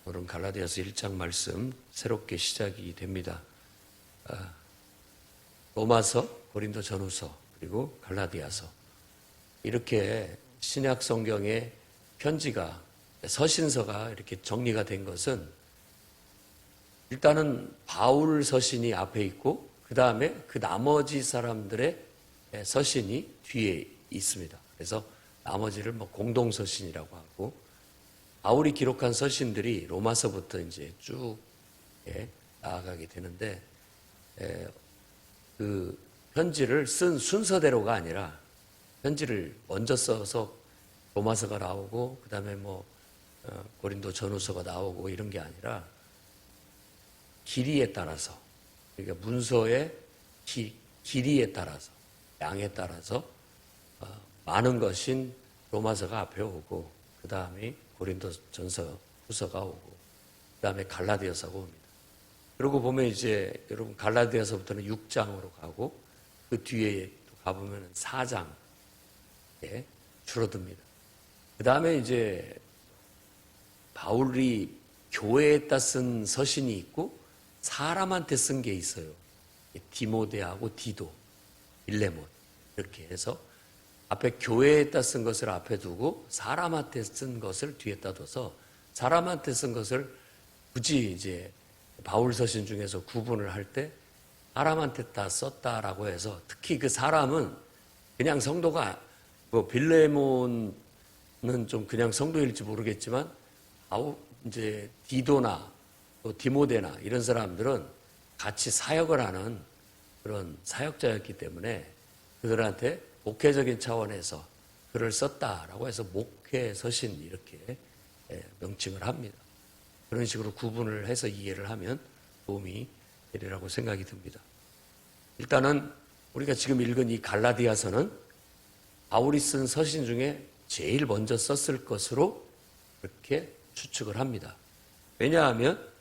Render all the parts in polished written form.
오늘 갈라디아서 1장 말씀 새롭게 시작이 됩니다. 로마서, 고린도 전후서, 그리고 갈라디아서 이렇게 신약 성경의 편지가 서신서가 이렇게 정리가 된 것은 일단은 바울 서신이 앞에 있고 그 다음에 그 나머지 사람들의 서신이 뒤에 있습니다. 그래서 나머지를 공동 서신이라고 하고 바울이 기록한 서신들이 로마서부터 이제 쭉 나아가게 되는데 그 편지를 쓴 순서대로가 아니라 편지를 먼저 써서 로마서가 나오고 그 다음에 고린도 전후서가 나오고 이런 게 아니라 길이에 따라서, 그러니까 문서의 길이에 따라서, 양에 따라서 많은 것인 로마서가 앞에 오고 그 다음에 고린도 전서 후서가 오고 그 다음에 갈라디아서가 옵니다. 그러고 보면 이제 여러분 갈라디아서부터는 6장으로 가고 그 뒤에 가보면 4장에 줄어듭니다. 그 다음에 이제 바울이 교회에다 쓴 서신이 있고 사람한테 쓴 게 있어요. 디모데하고 디도, 빌레몬 이렇게 해서 앞에 교회에다 쓴 것을 앞에 두고 사람한테 쓴 것을 뒤에다 둬서 사람한테 쓴 것을 굳이 이제 바울 서신 중에서 구분을 할 때 사람한테 다 썼다라고 해서 특히 그 사람은 그냥 성도가 빌레몬은 좀 그냥 성도일지 모르겠지만 이제 디도나 또 디모데나 이런 사람들은 같이 사역을 하는 그런 사역자였기 때문에 그들한테 목회적인 차원에서 글을 썼다라고 해서 목회 서신 이렇게 명칭을 합니다. 그런 식으로 구분을 해서 이해를 하면 도움이 되리라고 생각이 듭니다. 일단은 우리가 지금 읽은 이 갈라디아서는 바울이 쓴 서신 중에 제일 먼저 썼을 것으로 그렇게 추측을 합니다. 왜냐하면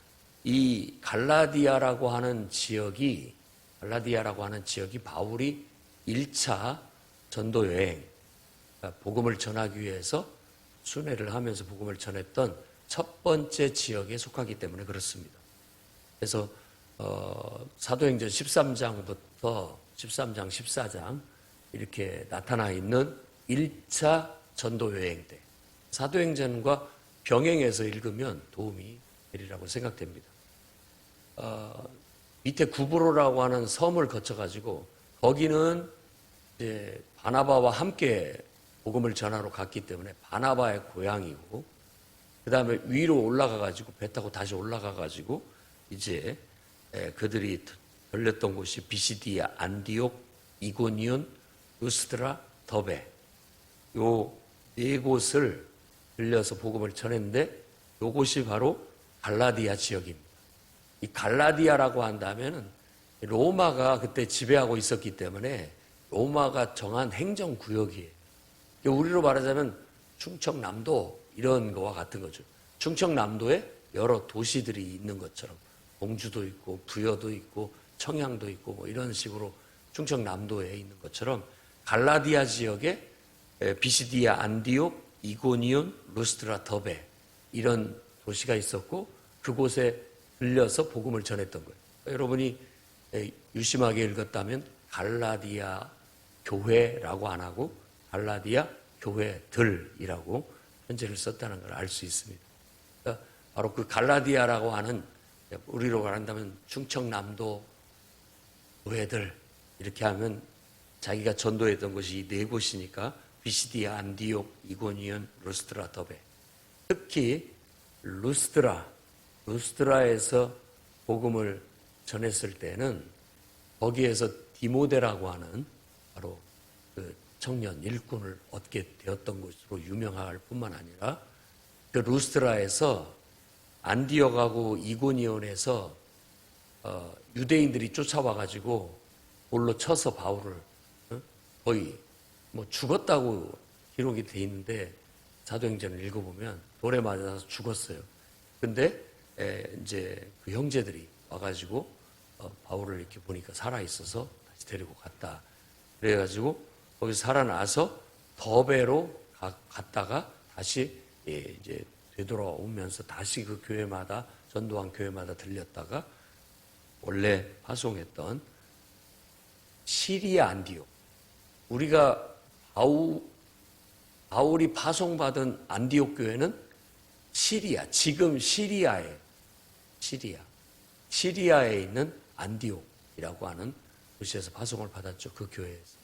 이 갈라디아라고 하는 지역이 바울이 1차 전도 여행, 복음을 전하기 위해서 순회를 하면서 복음을 전했던 첫 번째 지역에 속하기 때문에 그렇습니다. 그래서 사도행전 13장부터 13장, 14장 이렇게 나타나 있는 1차 전도 여행 때 사도행전과 병행해서 읽으면 도움이 되리라고 생각됩니다. 밑에 구브로라고 하는 섬을 거쳐가지고 거기는 이제 바나바와 함께 복음을 전하러 갔기 때문에 바나바의 고향이고 그 다음에 위로 올라가가지고 배 타고 다시 올라가가지고 이제 그들이 들렸던 곳이 비시디아, 안디옥, 이고니온, 루스드라, 더베 요 네 곳을 들려서 복음을 전했는데 요곳이 바로 갈라디아 지역입니다. 이 갈라디아라고 한다면은 로마가 그때 지배하고 있었기 때문에 로마가 정한 행정구역이에요. 우리로 말하자면 충청남도 이런 거와 같은 거죠. 충청남도에 여러 도시들이 있는 것처럼 공주도 있고 부여도 있고 청양도 있고 이런 식으로 충청남도에 있는 것처럼 갈라디아 지역에 비시디아, 안디옥, 이고니온, 루스드라, 더베 이런 도시가 있었고 그곳에 들려서 복음을 전했던 거예요. 여러분이 유심하게 읽었다면 갈라디아 교회라고 안 하고 갈라디아 교회들이라고 편지를 썼다는 걸 알 수 있습니다. 그러니까 바로 그 갈라디아라고 하는 우리로 말한다면 충청남도 교회들 이렇게 하면 자기가 전도했던 곳이 이 네 곳이니까 비시디아, 안디옥, 이고니온, 루스드라, 더베 특히 루스드라에서 복음을 전했을 때는 거기에서 디모데라고 하는 바로 그 청년 일꾼을 얻게 되었던 것으로 유명할 뿐만 아니라 그 루스드라에서 안디옥하고 이고니온에서 유대인들이 쫓아와가지고 돌로 쳐서 바울을 거의 죽었다고 기록이 돼 있는데 사도행전을 읽어보면 돌에 맞아서 죽었어요. 근데 이제 그 형제들이 와가지고 바울을 이렇게 보니까 살아있어서 다시 데리고 갔다. 그래가지고 거기서 살아나서 더베로 갔다가 다시 이제 되돌아오면서 다시 그 교회마다, 전도한 교회마다 들렸다가 원래 파송했던 시리아 안디옥, 우리가 바울이 파송받은 안디옥 교회는 시리아, 지금 시리아에 있는 안디옥이라고 하는 도시에서 파송을 받았죠. 그 교회에서.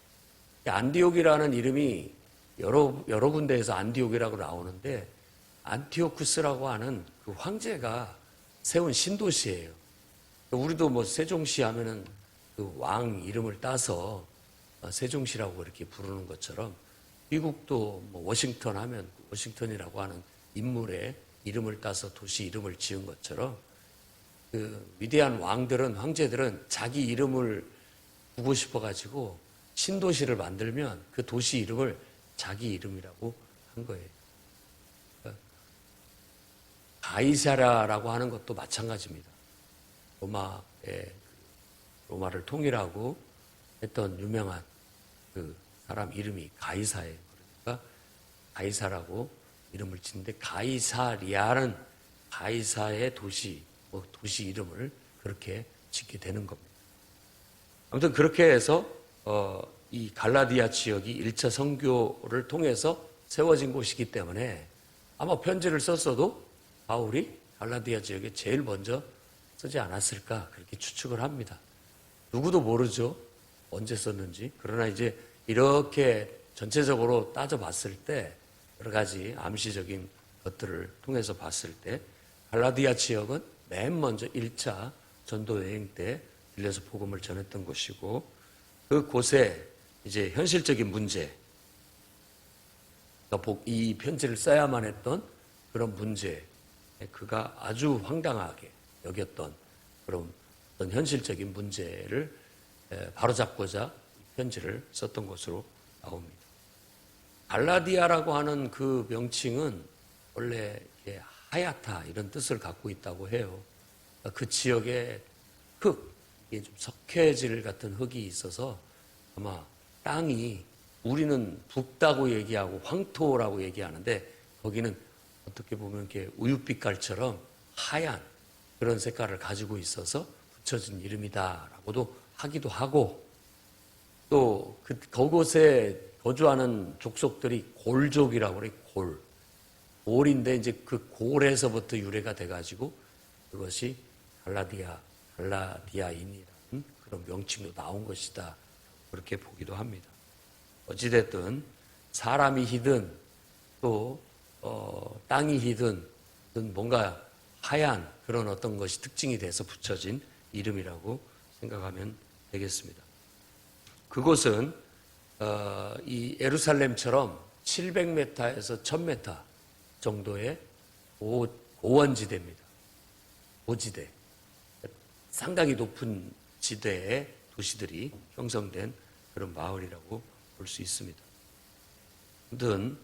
안디옥이라는 이름이 여러 군데에서 안디옥이라고 나오는데, 안티오쿠스라고 하는 그 황제가 세운 신도시예요. 우리도 뭐 세종시 하면은 그 왕 이름을 따서 세종시라고 이렇게 부르는 것처럼, 미국도 뭐 워싱턴 하면 워싱턴이라고 하는 인물의 이름을 따서 도시 이름을 지은 것처럼, 그 위대한 왕들은, 황제들은 자기 이름을 두고 싶어가지고 신도시를 만들면 그 도시 이름을 자기 이름이라고 한 거예요. 가이사라라고 하는 것도 마찬가지입니다. 로마를 통일하고 했던 유명한 그 사람 이름이 가이사예요. 그러니까 가이사라고 이름을 짓는데, 가이사리아는 가이사의 도시 이름을 그렇게 짓게 되는 겁니다. 아무튼 그렇게 해서 이 갈라디아 지역이 1차 선교를 통해서 세워진 곳이기 때문에 아마 편지를 썼어도 바울이 갈라디아 지역에 제일 먼저 쓰지 않았을까, 그렇게 추측을 합니다. 누구도 모르죠, 언제 썼는지. 그러나 이제 이렇게 전체적으로 따져봤을 때, 여러 가지 암시적인 것들을 통해서 봤을 때, 갈라디아 지역은 맨 먼저 1차 전도 여행 때 들려서 복음을 전했던 곳이고, 그곳에 이제 현실적인 문제, 이 편지를 써야만 했던 그런 문제, 그가 아주 황당하게 여겼던 그런 어떤 현실적인 문제를 바로잡고자 편지를 썼던 것으로 나옵니다. 갈라디아라고 하는 그 명칭은 원래 하얗다 이런 뜻을 갖고 있다고 해요. 그 지역에 흙, 좀 석회질 같은 흙이 있어서 아마 땅이, 우리는 붓다고 얘기하고 황토라고 얘기하는데, 거기는 어떻게 보면 이렇게 우윳빛깔처럼 하얀 그런 색깔을 가지고 있어서 붙여진 이름이다라고도 하기도 하고, 또 그곳에 거주하는 족속들이 골족이라고 그래요. 골인데 이제 그 골에서부터 유래가 돼가지고 그것이 갈라디아인이라는 그런 명칭도 나온 것이다, 그렇게 보기도 합니다. 어찌됐든 사람이든 또 땅이든 뭔가 하얀 그런 어떤 것이 특징이 돼서 붙여진 이름이라고 생각하면 되겠습니다. 그곳은 이 예루살렘처럼 700m에서 1000m 정도의 고원지대입니다. 고지대. 상당히 높은 지대의 도시들이 형성된 그런 마을이라고 볼 수 있습니다. 아무튼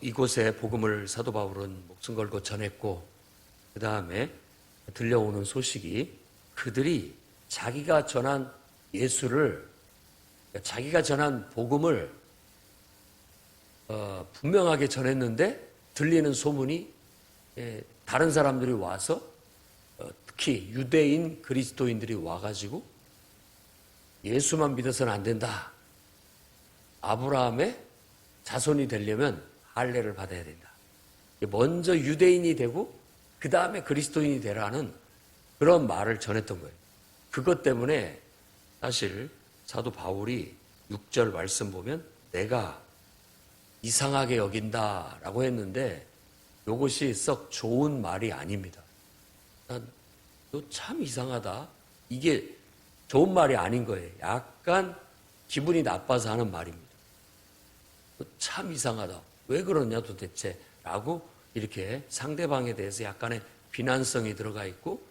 이곳에 복음을 사도 바울은 목숨 걸고 전했고, 그 다음에 들려오는 소식이, 그들이 자기가 전한 예수를, 자기가 전한 복음을 분명하게 전했는데 들리는 소문이, 다른 사람들이 와서 특히 유대인 그리스도인들이 와가지고 예수만 믿어서는 안 된다, 아브라함의 자손이 되려면 할례를 받아야 된다, 먼저 유대인이 되고 그 다음에 그리스도인이 되라는 그런 말을 전했던 거예요. 그것 때문에 사실 사도 바울이 6절 말씀 보면 내가 이상하게 여긴다라고 했는데, 이것이 썩 좋은 말이 아닙니다. 너 참 이상하다, 이게 좋은 말이 아닌 거예요. 약간 기분이 나빠서 하는 말입니다. 너 참 이상하다, 왜 그러냐 도대체, 라고 이렇게 상대방에 대해서 약간의 비난성이 들어가 있고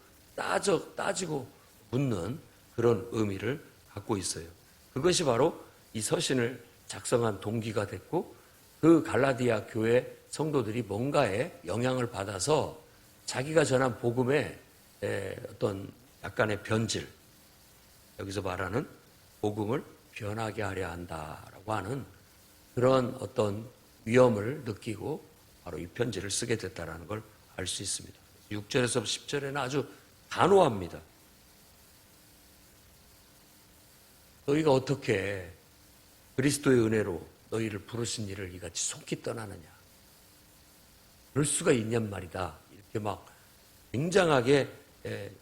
따지고 묻는 그런 의미를 갖고 있어요. 그것이 바로 이 서신을 작성한 동기가 됐고, 그 갈라디아 교회 성도들이 뭔가에 영향을 받아서 자기가 전한 복음의 어떤 약간의 변질, 여기서 말하는 복음을 변하게 하려 한다라고 하는 그런 어떤 위험을 느끼고 바로 이 편지를 쓰게 됐다는 걸 알 수 있습니다. 6절에서 10절에는 아주 단호합니다. 너희가 어떻게 그리스도의 은혜로 너희를 부르신 일을 이같이 속히 떠나느냐. 그럴 수가 있냔 말이다. 이렇게 막 굉장하게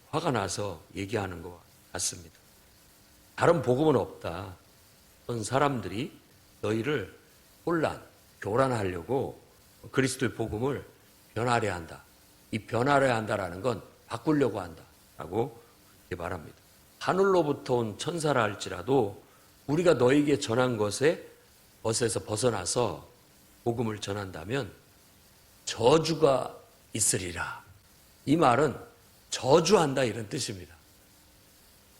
화가 나서 얘기하는 것 같습니다. 다른 복음은 없다. 어떤 사람들이 너희를 교란하려고 그리스도의 복음을 변하려 한다. 이 변하려 한다라는 건 바꾸려고 한다라고 그렇게 말합니다. 하늘로부터 온 천사라 할지라도 우리가 너에게 전한 것에서 벗어나서 복음을 전한다면 저주가 있으리라. 이 말은 저주한다 이런 뜻입니다.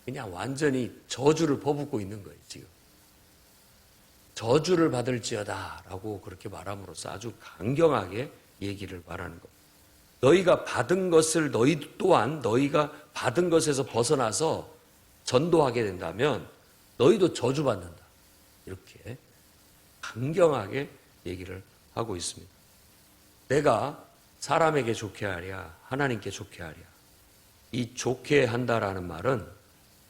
그냥 완전히 저주를 퍼붓고 있는 거예요, 지금. 저주를 받을지어다 라고 그렇게 말함으로써 아주 강경하게 얘기를 말하는 것. 너희가 받은 것을 너희 또한 너희가 받은 것에서 벗어나서 전도하게 된다면 너희도 저주받는다. 이렇게 강경하게 얘기를 하고 있습니다. 내가 사람에게 좋게 하랴 하나님께 좋게 하랴. 이 좋게 한다라는 말은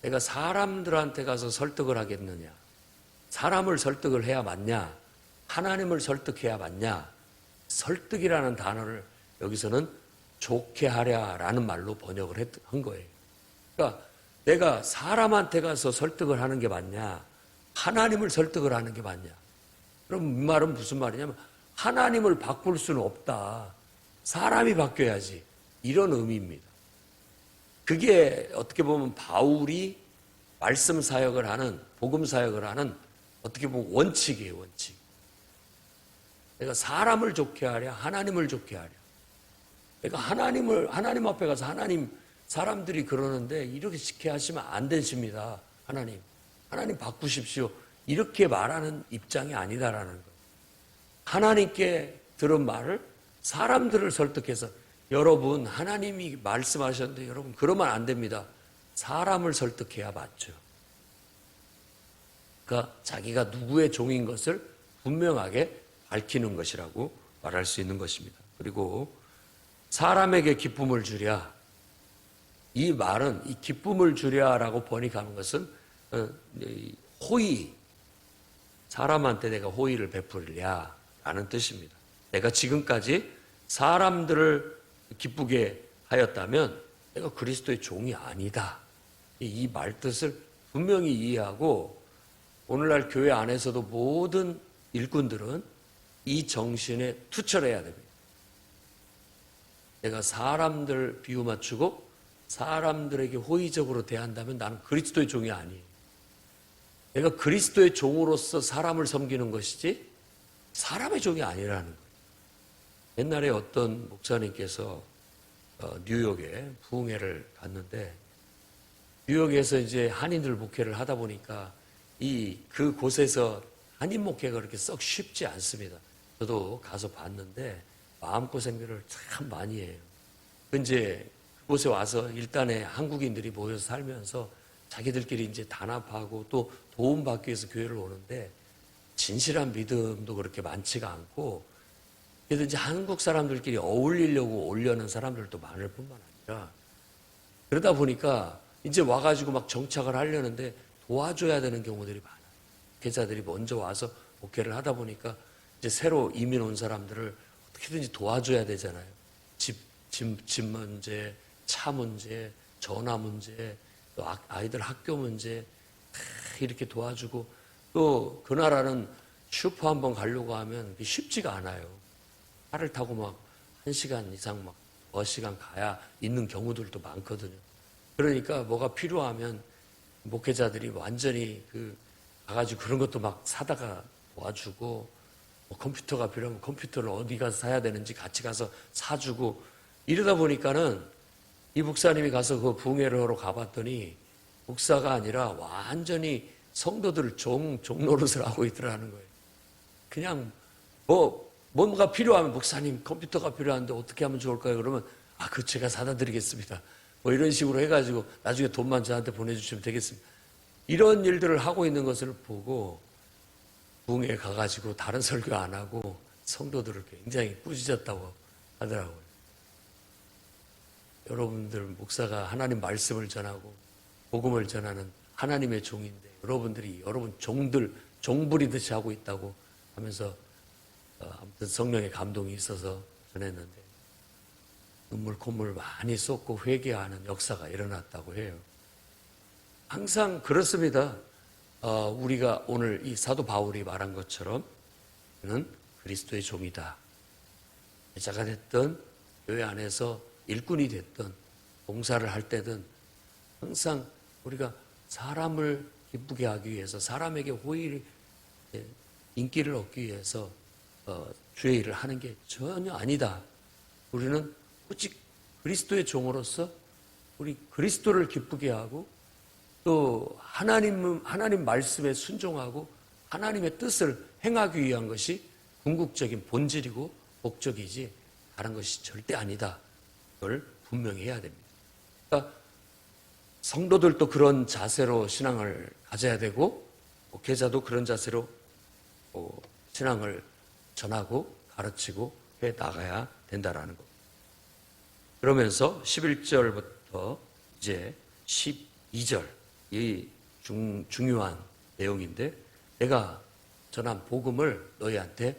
내가 사람들한테 가서 설득을 하겠느냐, 사람을 설득을 해야 맞냐, 하나님을 설득해야 맞냐. 설득이라는 단어를 여기서는 좋게 하랴라는 말로 번역을 한 거예요. 그러니까 내가 사람한테 가서 설득을 하는 게 맞냐, 하나님을 설득을 하는 게 맞냐. 그럼 이 말은 무슨 말이냐면 하나님을 바꿀 수는 없다. 사람이 바뀌어야지. 이런 의미입니다. 그게 어떻게 보면 바울이 말씀 사역을 하는, 복음 사역을 하는 어떻게 보면 원칙이에요, 원칙. 내가 사람을 좋게 하랴, 하나님을 좋게 하랴. 내가 하나님 앞에 가서 사람들이 그러는데 이렇게 하시면 안 되십니다. 하나님 바꾸십시오. 이렇게 말하는 입장이 아니다라는 거예요. 하나님께 들은 말을 사람들을 설득해서 여러분 하나님이 말씀하셨는데 여러분 그러면 안 됩니다. 사람을 설득해야 맞죠. 그러니까 자기가 누구의 종인 것을 분명하게 밝히는 것이라고 말할 수 있는 것입니다. 그리고 사람에게 기쁨을 주랴. 이 말은 이 기쁨을 주랴라고 번역하는 것은 호의, 사람한테 내가 호의를 베풀랴라는 뜻입니다. 내가 지금까지 사람들을 기쁘게 하였다면 내가 그리스도의 종이 아니다. 이 말뜻을 분명히 이해하고 오늘날 교회 안에서도 모든 일꾼들은 이 정신에 투철해야 됩니다. 내가 사람들 비유 맞추고 사람들에게 호의적으로 대한다면 나는 그리스도의 종이 아니에요. 내가 그리스도의 종으로서 사람을 섬기는 것이지 사람의 종이 아니라는 거예요. 옛날에 어떤 목사님께서 뉴욕에 부흥회를 갔는데 뉴욕에서 이제 한인들 목회를 하다 보니까 그곳에서 한인 목회가 그렇게 썩 쉽지 않습니다. 저도 가서 봤는데 마음고생들을 참 많이 해요. 이제 그곳에 와서 일단에 한국인들이 모여서 살면서 자기들끼리 이제 단합하고 또 도움받기 위해서 교회를 오는데 진실한 믿음도 그렇게 많지가 않고 그래도 이제 한국 사람들끼리 어울리려고 오려는 사람들도 많을 뿐만 아니라 그러다 보니까 이제 와가지고 막 정착을 하려는데 도와줘야 되는 경우들이 많아요. 목회자들이 먼저 와서 목회를 하다 보니까 이제 새로 이민 온 사람들을 어떻게든지 도와줘야 되잖아요. 집 문제, 차 문제, 전화 문제, 또 아이들 학교 문제 이렇게 도와주고 또 그 나라는 슈퍼 한번 가려고 하면 쉽지가 않아요. 차를 타고 막 1시간 이상 막 시간 가야 있는 경우들도 많거든요. 그러니까 뭐가 필요하면 목회자들이 완전히 가가지고 그런 것도 막 사다가 도와주고 뭐 컴퓨터가 필요하면 컴퓨터를 어디 가서 사야 되는지 같이 가서 사주고 이러다 보니까는 이 목사님이 가서 그 부흥회를 하러 가봤더니 목사가 아니라 완전히 성도들을 종노릇을 하고 있더라는 거예요. 그냥 뭔가 필요하면 목사님 컴퓨터가 필요한데 어떻게 하면 좋을까요? 그러면 그거 제가 사다 드리겠습니다. 뭐 이런 식으로 해가지고 나중에 돈만 저한테 보내주시면 되겠습니다. 이런 일들을 하고 있는 것을 보고 부흥회에 가가지고 다른 설교 안 하고 성도들을 굉장히 꾸짖었다고 하더라고요. 여러분들 목사가 하나님 말씀을 전하고 복음을 전하는 하나님의 종인데 여러분들이 여러분 종부리듯이 하고 있다고 하면서 아무튼 성령의 감동이 있어서 전했는데 눈물 콧물 많이 쏟고 회개하는 역사가 일어났다고 해요. 항상 그렇습니다. 우리가 오늘 이 사도 바울이 말한 것처럼 그는 그리스도의 종이다. 제자가 됐든 교회 안에서 일꾼이 됐든 봉사를 할 때든 항상 우리가 사람을 기쁘게 하기 위해서 사람에게 호의를 인기를 얻기 위해서 주의 일을 하는 게 전혀 아니다. 우리는 오직 그리스도의 종으로서 우리 그리스도를 기쁘게 하고 또 하나님 말씀에 순종하고 하나님의 뜻을 행하기 위한 것이 궁극적인 본질이고 목적이지 다른 것이 절대 아니다. 그걸 분명히 해야 됩니다. 그러니까 성도들도 그런 자세로 신앙을 가져야 되고 목회자도 그런 자세로 신앙을 전하고 가르치고 해 나가야 된다라는 것. 그러면서 11절부터 이제 12절 이 중요한 내용인데 내가 전한 복음을 너희한테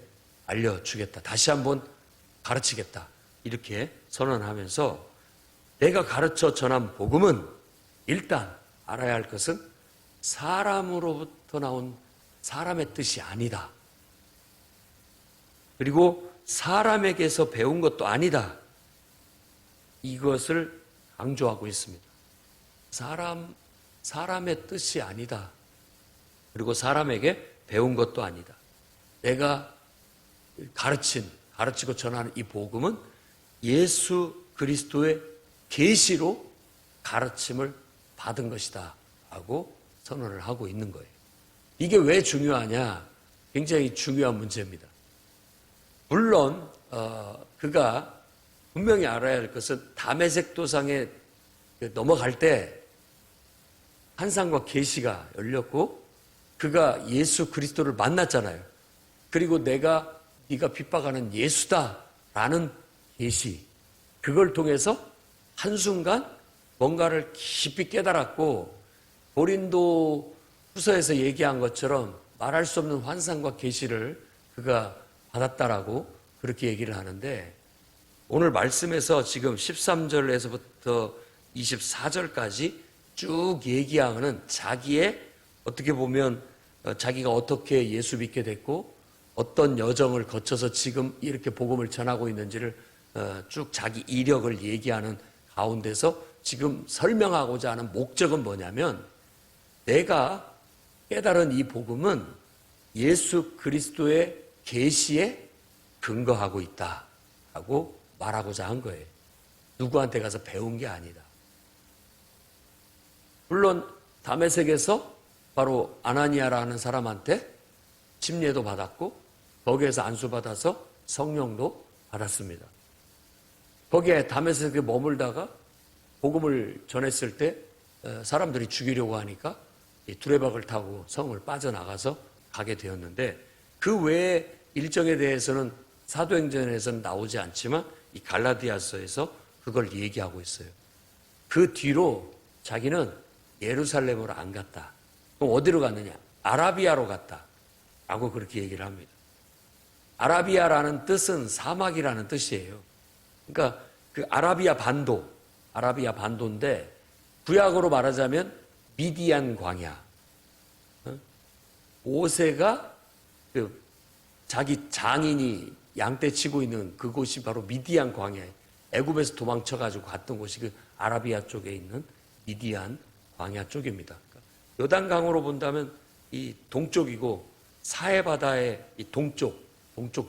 알려주겠다. 다시 한번 가르치겠다. 이렇게 선언하면서 내가 가르쳐 전한 복음은 일단 알아야 할 것은 사람으로부터 나온 사람의 뜻이 아니다. 그리고 사람에게서 배운 것도 아니다. 이것을 강조하고 있습니다. 사람의 뜻이 아니다. 그리고 사람에게 배운 것도 아니다. 내가 가르치고 전하는 이 복음은 예수 그리스도의 계시로 가르침을 받은 것이다 하고 선언을 하고 있는 거예요. 이게 왜 중요하냐? 굉장히 중요한 문제입니다. 물론 그가 분명히 알아야 할 것은 다메섹 도상에 넘어갈 때 환상과 계시가 열렸고 그가 예수 그리스도를 만났잖아요. 그리고 네가 핍박하는 예수다라는 계시, 그걸 통해서 한순간 뭔가를 깊이 깨달았고 고린도 후서에서 얘기한 것처럼 말할 수 없는 환상과 계시를 그가 받았다라고 그렇게 얘기를 하는데 오늘 말씀에서 지금 13절에서부터 24절까지 쭉 얘기하는 자기의 어떻게 보면 자기가 어떻게 예수 믿게 됐고 어떤 여정을 거쳐서 지금 이렇게 복음을 전하고 있는지를 쭉 자기 이력을 얘기하는 가운데서 지금 설명하고자 하는 목적은 뭐냐면 내가 깨달은 이 복음은 예수 그리스도의 계시에 근거하고 있다라고 말하고자 한 거예요. 누구한테 가서 배운 게 아니다. 물론 다메섹에서 바로 아나니아라는 사람한테 침례도 받았고 거기에서 안수받아서 성령도 받았습니다. 거기에 다메섹에 머물다가 복음을 전했을 때 사람들이 죽이려고 하니까 두레박을 타고 성을 빠져나가서 가게 되었는데 그 외의 일정에 대해서는 사도행전에서는 나오지 않지만 이 갈라디아서에서 그걸 얘기하고 있어요. 그 뒤로 자기는 예루살렘으로 안 갔다. 그럼 어디로 갔느냐? 아라비아로 갔다. 라고 그렇게 얘기를 합니다. 아라비아라는 뜻은 사막이라는 뜻이에요. 그러니까 그 아라비아 반도인데 구약으로 말하자면 미디안 광야. 모세가 그 자기 장인이 양떼 치고 있는 그곳이 바로 미디안 광야예요. 애굽에서 도망쳐가지고 갔던 곳이 그 아라비아 쪽에 있는 미디안 광야 쪽입니다. 요단강으로 본다면 이 동쪽이고 사해바다의 이 동쪽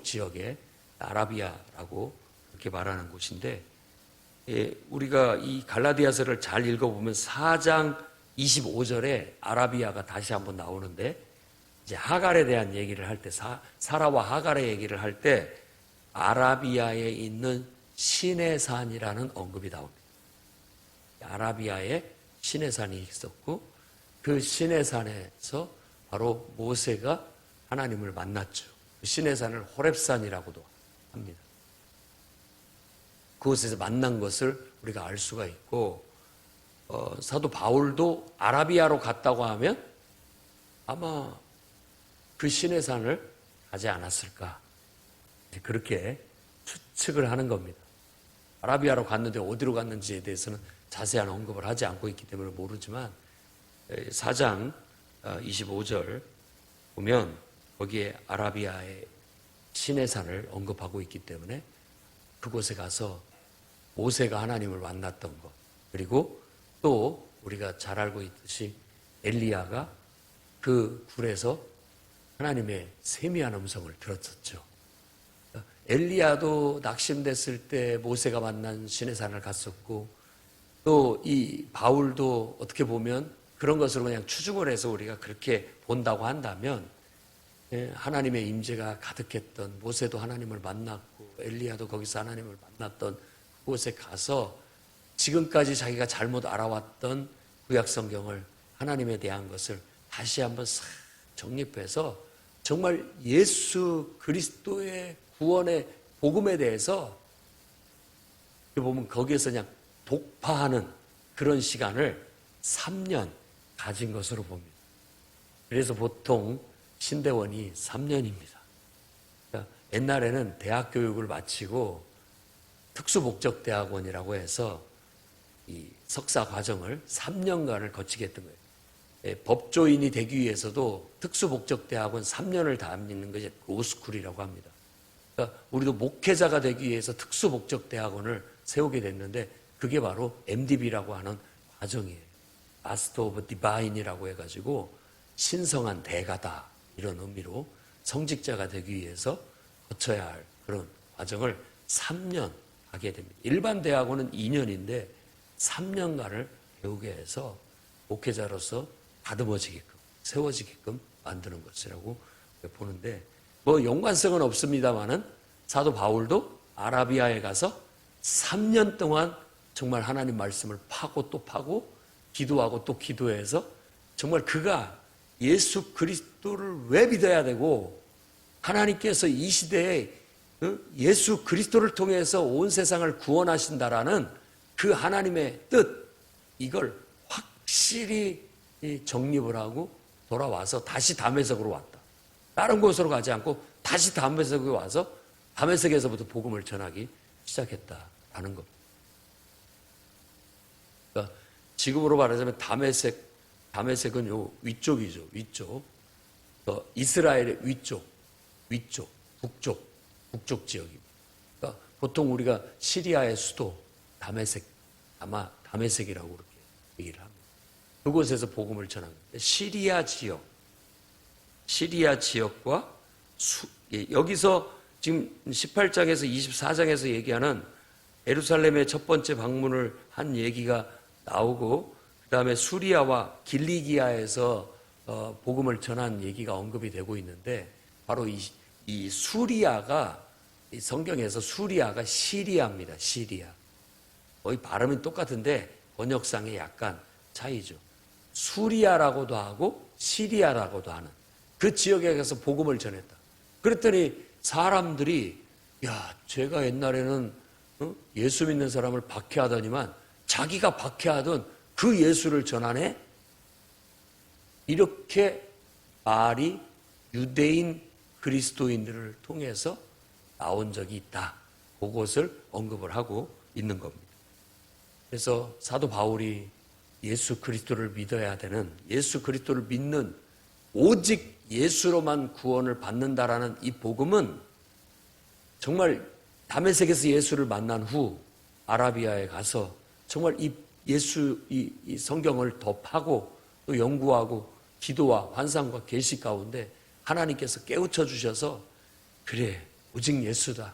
지역에 아라비아라고 그렇게 말하는 곳인데 우리가 이 갈라디아서를 잘 읽어보면 4장 25절에 아라비아가 다시 한번 나오는데 이제 하갈에 대한 얘기를 할 때 사라와 하갈의 얘기를 할 때 아라비아에 있는 시내산이라는 언급이 나옵니다. 아라비아에 시내산이 있었고 그 시내산에서 바로 모세가 하나님을 만났죠. 시내산을 호렙산이라고도 합니다. 그곳에서 만난 것을 우리가 알 수가 있고, 사도 바울도 아라비아로 갔다고 하면 아마 그 시내산을 가지 않았을까, 그렇게 추측을 하는 겁니다. 아라비아로 갔는데 어디로 갔는지에 대해서는 자세한 언급을 하지 않고 있기 때문에 모르지만 4장 25절 보면 거기에 아라비아의 시내산을 언급하고 있기 때문에 그곳에 가서 모세가 하나님을 만났던 것, 그리고 또 우리가 잘 알고 있듯이 엘리야가 그 굴에서 하나님의 세미한 음성을 들었었죠. 엘리야도 낙심됐을 때 모세가 만난 시내산을 갔었고, 또 이 바울도 어떻게 보면 그런 것으로 그냥 추중을 해서 우리가 그렇게 본다고 한다면, 하나님의 임재가 가득했던, 모세도 하나님을 만났고 엘리야도 거기서 하나님을 만났던 그곳에 가서 지금까지 자기가 잘못 알아왔던 구약 성경을, 하나님에 대한 것을 다시 한번 싹 정립해서 정말 예수 그리스도의 구원의 복음에 대해서 보면 거기에서 그냥 독파하는 그런 시간을 3년 가진 것으로 봅니다. 그래서 보통 신대원이 3년입니다. 그러니까 옛날에는 대학 교육을 마치고 특수목적대학원이라고 해서 이 석사 과정을 3년간을 거치게 했던 거예요. 법조인이 되기 위해서도 특수목적대학원 3년을 다니는 것이 로스쿨이라고 합니다. 그러니까 우리도 목회자가 되기 위해서 특수목적대학원을 세우게 됐는데 그게 바로 MDB라고 하는 과정이에요. 마스터 오브 디바인이라고 해가지고 신성한 대가다, 이런 의미로 성직자가 되기 위해서 거쳐야 할 그런 과정을 3년 하게 됩니다. 일반 대학원은 2년인데 3년간을 배우게 해서 목회자로서 다듬어지게끔, 세워지게끔 만드는 것이라고 보는데, 뭐 연관성은 없습니다만은 사도 바울도 아라비아에 가서 3년 동안 정말 하나님 말씀을 파고 또 파고 기도하고 또 기도해서 정말 그가 예수 그리스도를 왜 믿어야 되고 하나님께서 이 시대에 예수 그리스도를 통해서 온 세상을 구원하신다라는 그 하나님의 뜻, 이걸 확실히 정립을 하고 돌아와서 다시 다메섹으로 왔다. 다른 곳으로 가지 않고 다시 다메섹에 와서 다메섹에서부터 복음을 전하기 시작했다라는 겁니다. 그러니까 지금으로 말하자면 다메섹은 요 위쪽이죠. 위쪽. 이스라엘의 위쪽, 북쪽 지역입니다. 그러니까 보통 우리가 시리아의 수도 다메섹, 아마 다메섹이라고 그렇게 얘기를 합니다. 그곳에서 복음을 전한 겁니다. 시리아 지역과 여기서 지금 18장에서 24장에서 얘기하는 예루살렘의 첫 번째 방문을 한 얘기가 나오고, 그 다음에 수리아와 길리기아에서 복음을 전한 얘기가 언급이 되고 있는데, 바로 이 수리아가, 이 성경에서 수리아가 시리아입니다. 시리아. 거의 발음이 똑같은데 번역상에 약간 차이죠. 수리아라고도 하고 시리아라고도 하는 그 지역에 가서 복음을 전했다. 그랬더니 사람들이, 야, 제가 옛날에는 예수 믿는 사람을 박해하더니만 자기가 박해하던 그 예수를 전하네? 이렇게 말이 유대인 그리스도인들을 통해서 나온 적이 있다. 그것을 언급을 하고 있는 겁니다. 그래서 사도 바울이 예수 그리스도를 믿어야 되는, 예수 그리스도를 믿는, 오직 예수로만 구원을 받는다라는 이 복음은 정말 다메섹에서 예수를 만난 후 아라비아에 가서 정말 이 성경을 더 파고 또 연구하고 기도와 환상과 계시 가운데 하나님께서 깨우쳐 주셔서, 그래, 오직 예수다.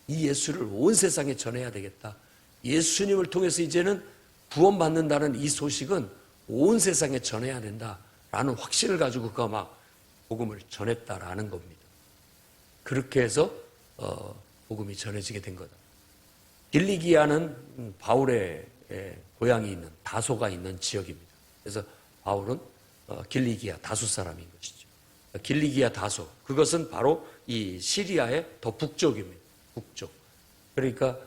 이 예수를 온 세상에 전해야 되겠다. 예수님을 통해서 이제는 구원받는다는 이 소식은 온 세상에 전해야 된다라는 확신을 가지고 그가 막 복음을 전했다라는 겁니다. 그렇게 해서 복음이 전해지게 된 거다. 길리기아는 바울의 고향이 있는, 다소가 있는 지역입니다. 그래서 바울은 길리기아 다소 사람인 것이죠. 길리기아 다소, 그것은 바로 이 시리아의 더 북쪽입니다. 북쪽. 그러니까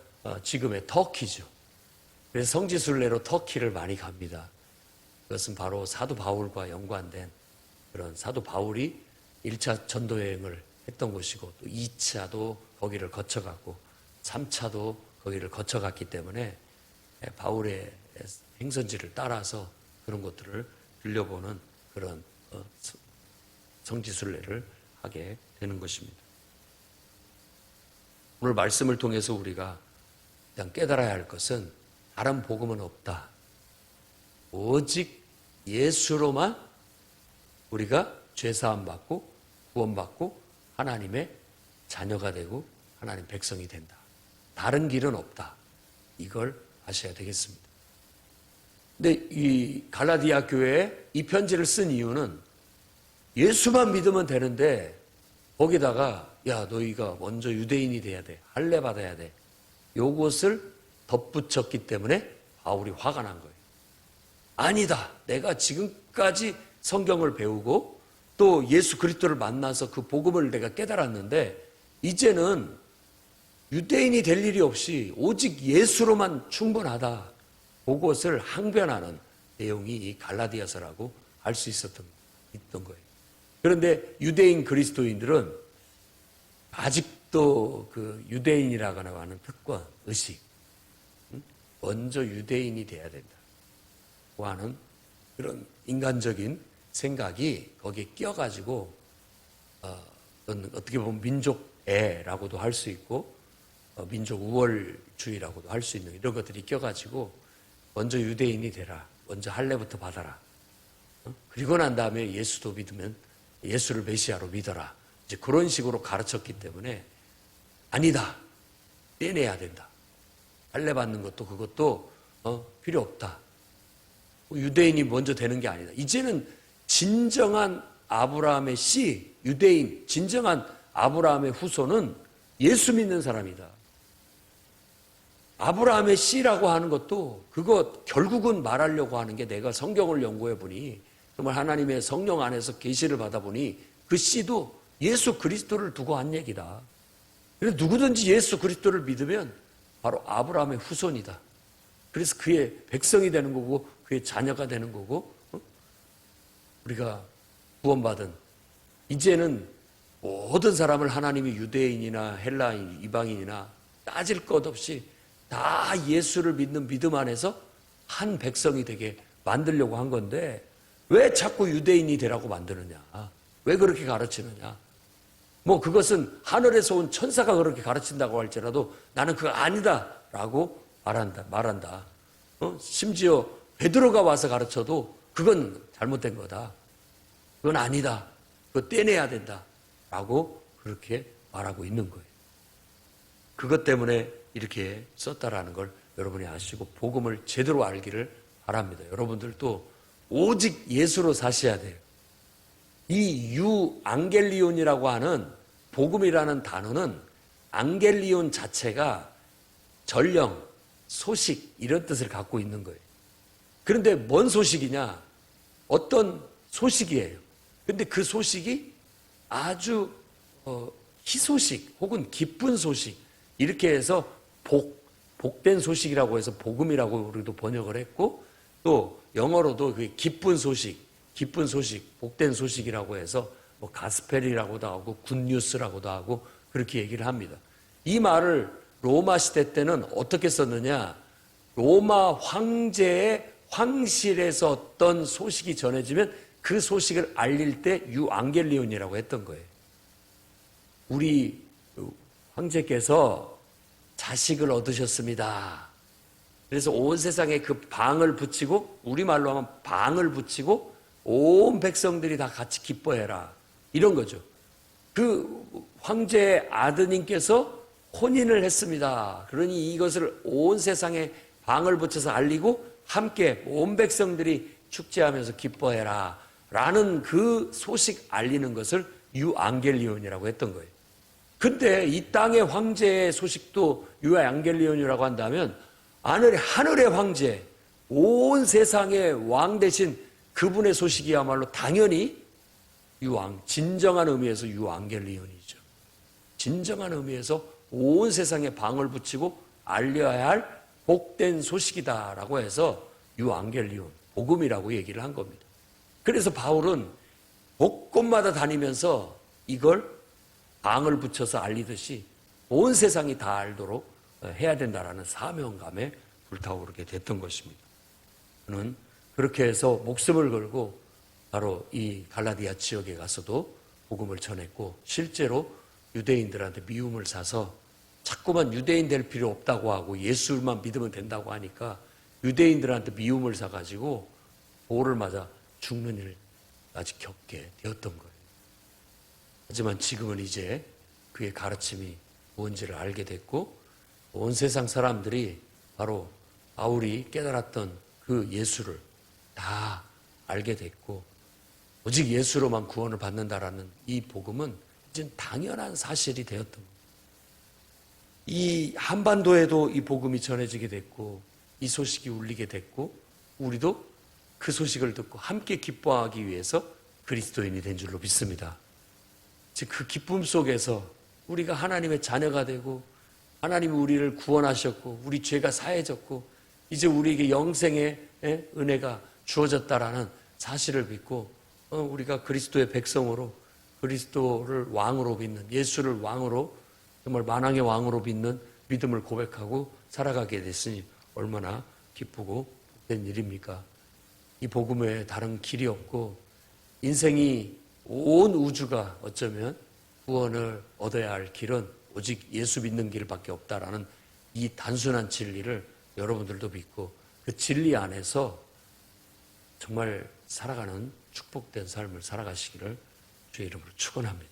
지금의 터키죠. 그래서 성지순례로 터키를 많이 갑니다. 그것은 바로 사도 바울과 연관된 그런 사도 바울이 1차 전도 여행을 했던 곳이고 또 2차도 거기를 거쳐갔고 3차도 거기를 거쳐갔기 때문에 바울의 행선지를 따라서 그런 것들을 들려보는 그런 성지순례를 하게 되는 것입니다. 오늘 말씀을 통해서 우리가 그냥 깨달아야 할 것은 다른 복음은 없다. 오직 예수로만 우리가 죄사함 받고 구원받고 하나님의 자녀가 되고 하나님 백성이 된다. 다른 길은 없다. 이걸 아셔야 되겠습니다. 근데 이 갈라디아 교회에 이 편지를 쓴 이유는 예수만 믿으면 되는데 거기다가 야 너희가 먼저 유대인이 돼야 돼. 할례 받아야 돼. 요것을 덧붙였기 때문에 바울이 화가 난 거예요. 아니다. 내가 지금까지 성경을 배우고 또 예수 그리스도를 만나서 그 복음을 내가 깨달았는데 이제는 유대인이 될 일이 없이 오직 예수로만 충분하다. 그것을 항변하는 내용이 이 갈라디아서라고 알 수 있던 거예요. 그런데 유대인 그리스도인들은 아직도 그 유대인이라고 하는 특권, 의식, 먼저 유대인이 돼야 된다고 하는 그런 인간적인 생각이 거기에 끼어가지고 어떻게 보면 민족애라고도 할 수 있고 민족 우월주의라고도 할 수 있는 이런 것들이 껴가지고 먼저 유대인이 되라. 먼저 할례부터 받아라. 그리고 난 다음에 예수도 믿으면 예수를 메시아로 믿어라. 이제 그런 식으로 가르쳤기 때문에 아니다. 떼내야 된다. 할례 받는 것도 그것도 필요 없다. 유대인이 먼저 되는 게 아니다. 이제는 진정한 아브라함의 씨, 유대인, 진정한 아브라함의 후손은 예수 믿는 사람이다. 아브라함의 씨라고 하는 것도 그거 결국은 말하려고 하는 게 내가 성경을 연구해 보니 정말 하나님의 성령 안에서 계시를 받아보니 그 씨도 예수 그리스도를 두고 한 얘기다. 그래서 누구든지 예수 그리스도를 믿으면 바로 아브라함의 후손이다. 그래서 그의 백성이 되는 거고 그의 자녀가 되는 거고 우리가 구원받은 이제는 모든 사람을 하나님이 유대인이나 헬라인, 이방인이나 따질 것 없이 다 예수를 믿는 믿음 안에서 한 백성이 되게 만들려고 한 건데 왜 자꾸 유대인이 되라고 만드느냐? 왜 그렇게 가르치느냐? 뭐 그것은 하늘에서 온 천사가 그렇게 가르친다고 할지라도 나는 그거 아니다라고 말한다. 심지어 베드로가 와서 가르쳐도 그건 잘못된 거다. 그건 아니다. 그거 떼내야 된다라고 그렇게 말하고 있는 거예요. 그것 때문에 이렇게 썼다라는 걸 여러분이 아시고 복음을 제대로 알기를 바랍니다. 여러분들도 오직 예수로 사셔야 돼요. 이 유앙겔리온이라고 하는 복음이라는 단어는 앙겔리온 자체가 전령, 소식 이런 뜻을 갖고 있는 거예요. 그런데 뭔 소식이냐? 어떤 소식이에요. 그런데 그 소식이 아주 희소식 혹은 기쁜 소식 이렇게 해서 복된 소식이라고 해서 복음이라고 우리도 번역을 했고 또 영어로도 그 기쁜 소식, 복된 소식이라고 해서 뭐 가스펠이라고도 하고 굿뉴스라고도 하고 그렇게 얘기를 합니다. 이 말을 로마 시대 때는 어떻게 썼느냐? 로마 황제의 황실에서 어떤 소식이 전해지면 그 소식을 알릴 때 유앙겔리온이라고 했던 거예요. 우리 황제께서 자식을 얻으셨습니다. 그래서 온 세상에 그 방을 붙이고 우리말로 하면 방을 붙이고 온 백성들이 다 같이 기뻐해라. 이런 거죠. 그 황제의 아드님께서 혼인을 했습니다. 그러니 이것을 온 세상에 방을 붙여서 알리고 함께 온 백성들이 축제하면서 기뻐해라. 라는 그 소식 알리는 것을 유앙겔리온이라고 했던 거예요. 근데 이 땅의 황제의 소식도 유앙겔리온이라고 한다면 하늘의 황제, 온 세상의 왕 대신 그분의 소식이야말로 당연히 진정한 의미에서 유앙겔리온이죠. 진정한 의미에서 온 세상에 방을 붙이고 알려야 할 복된 소식이다라고 해서 유앙겔리온, 복음이라고 얘기를 한 겁니다. 그래서 바울은 곳곳마다 다니면서 이걸 방을 붙여서 알리듯이 온 세상이 다 알도록 해야 된다라는 사명감에 불타오르게 됐던 것입니다. 저는 그렇게 해서 목숨을 걸고 바로 이 갈라디아 지역에 가서도 복음을 전했고, 실제로 유대인들한테 미움을 사서 자꾸만 유대인 될 필요 없다고 하고 예수만 믿으면 된다고 하니까 유대인들한테 미움을 사가지고 돌을 맞아 죽는 일까지 겪게 되었던 거예요. 하지만 지금은 이제 그의 가르침이 뭔지를 알게 됐고, 온 세상 사람들이 바로 바울이 깨달았던 그 예수를 다 알게 됐고, 오직 예수로만 구원을 받는다라는 이 복음은 이제 당연한 사실이 되었던 거예요. 이 한반도에도 이 복음이 전해지게 됐고, 이 소식이 울리게 됐고, 우리도 그 소식을 듣고 함께 기뻐하기 위해서 그리스도인이 된 줄로 믿습니다. 즉 그 기쁨 속에서 우리가 하나님의 자녀가 되고, 하나님이 우리를 구원하셨고, 우리 죄가 사해졌고, 이제 우리에게 영생의 은혜가 주어졌다라는 사실을 믿고, 우리가 그리스도의 백성으로, 그리스도를 왕으로 믿는, 예수를 왕으로, 정말 만왕의 왕으로 믿는 믿음을 고백하고 살아가게 됐으니 얼마나 기쁘고 복된 일입니까? 이 복음 외에 다른 길이 없고, 인생이 온 우주가 어쩌면 구원을 얻어야 할 길은 오직 예수 믿는 길밖에 없다라는 이 단순한 진리를 여러분들도 믿고 그 진리 안에서 정말 살아가는 축복된 삶을 살아가시기를 주의 이름으로 축원합니다.